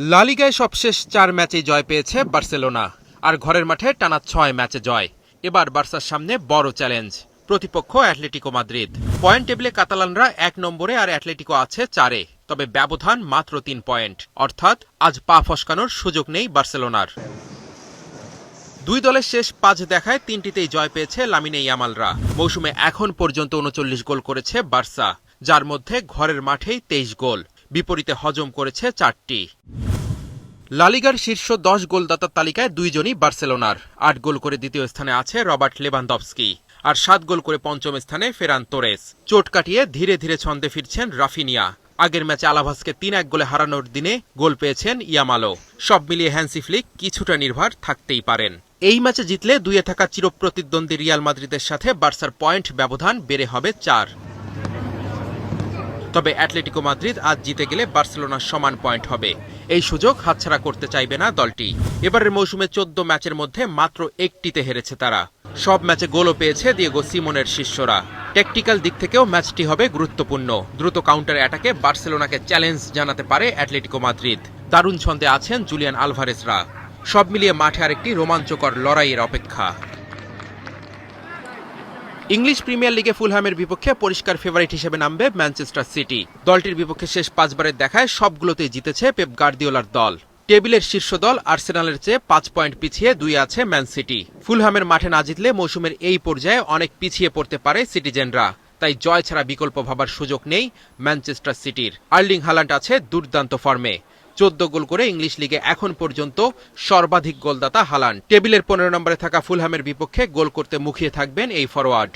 লা লিগায় সবশেষ ৪ ম্যাচেই জয় পেয়েছে বার্সেলোনা, আর ঘরের মাঠে টানা ৬ ম্যাচে জয়। এবার বার্সার সামনে বড় চ্যালেঞ্জ, প্রতিপক্ষ অ্যাটলেটিকো মাদ্রিদ। পয়েন্ট টেবিলে কাতালানরা ১ নম্বরে আর অ্যাটলেটিকো আছে ৪-এ, তবে ব্যবধান মাত্র ৩ পয়েন্ট, অর্থাৎ আজ পা ফসকানোর সুযোগ নেই বার্সেলোনার। দুই দলের শেষ ৫ দেখায় ৩টিতেই জয় পেয়েছে লামিনে ইয়ামালরা। মৌসুমে এখন পর্যন্ত ৩৯ গোল করেছে বার্সা, যার মধ্যে ঘরের মাঠেই ২৩ গোল, বিপরীতে হজম করেছে ৪টি। লা লিগার শীর্ষ ১০ গোলদাতার তালিকায় ২ জনই বার্সেলোনার। ৮ গোল করে দ্বিতীয় স্থানে আছে রবার্ট লেভানডফস্কি, আর ৭ গোল করে পঞ্চম স্থানে ফেরান তোরেস। চোট কাটিয়ে ধীরে ধীরে ছন্দে ফিরছেন রাফিনিয়া। আগের ম্যাচে আলাভাসকে ৩-১ গোলে হারানোর দিনে গোল পেয়েছেন ইয়ামালো। সব মিলিয়ে হ্যান্সি ফ্লিক কিছুটা নির্ভর থাকতেই পারেন। এই ম্যাচে জিতলে ২-এ থাকা চিরপ্রতিদ্বন্দ্বী রিয়াল মাদ্রিদের সাথে বার্সার পয়েন্ট ব্যবধান বেড়ে হবে ৪। তবে অ্যাটলেটিকো মাদ্রিদ আজ জিতে গেলে বার্সেলোনার সমান পয়েন্ট হবে। এই সুযোগ হাতছাড়া করতে চাইবে না দলটি। এবারের মৌসুমে ১৪ ম্যাচের মধ্যে মাত্র একটিতে হেরেছে তারা। সব ম্যাচে গোলও পেয়েছে দিয়েগো সিমোনের শিষ্যরা। ট্যাকটিক্যাল দিক থেকেও ম্যাচটি হবে গুরুত্বপূর্ণ। দ্রুত কাউন্টার অ্যাটাকে বার্সেলোনাকে চ্যালেঞ্জ জানাতে পারে অ্যাটলেটিকো মাদ্রিদ। দারুণ ছন্দে আছেন জুলিয়ান আলভারেজরা। সব মিলিয়ে মাঠে আরেকটি রোমাঞ্চকর লড়াইয়ের অপেক্ষা। ইংলিশ প্রিমিয়ার লিগে ফুলহ্যামের বিপক্ষে পরিষ্কার ফেভারিট হিসেবে নামবে ম্যানচেস্টার সিটি। দলটির বিপক্ষে শেষ ৫ বারের দেখায় সবগুলোতেই জিতেছে পেপ গার্দিওলার দল। টেবিলের শীর্ষ দল আর্সেনালের চেয়ে ৫ পয়েন্ট পিছিয়ে ২ আছে ম্যান সিটি। ফুলহ্যামের মাঠে না জিতলে মৌসুমের এই পর্যায়ে অনেক পিছিয়ে পড়তে পারে সিটিজেনরা। তাই জয় ছাড়া বিকল্প ভাবার সুযোগ নেই ম্যানচেস্টার সিটির। আর্লিং হাল্যান্ড আছে দুর্দান্ত ফর্মে। ১৪ গোল করে ইংলিশ লিগে এখন পর্যন্ত সর্বাধিক গোলদাতা হাল্যান্ড। টেবিলের ১৫ নম্বরে থাকা ফুলহ্যামের বিপক্ষে গোল করতে মুখিয়ে থাকবেন এই ফরোয়ার্ড।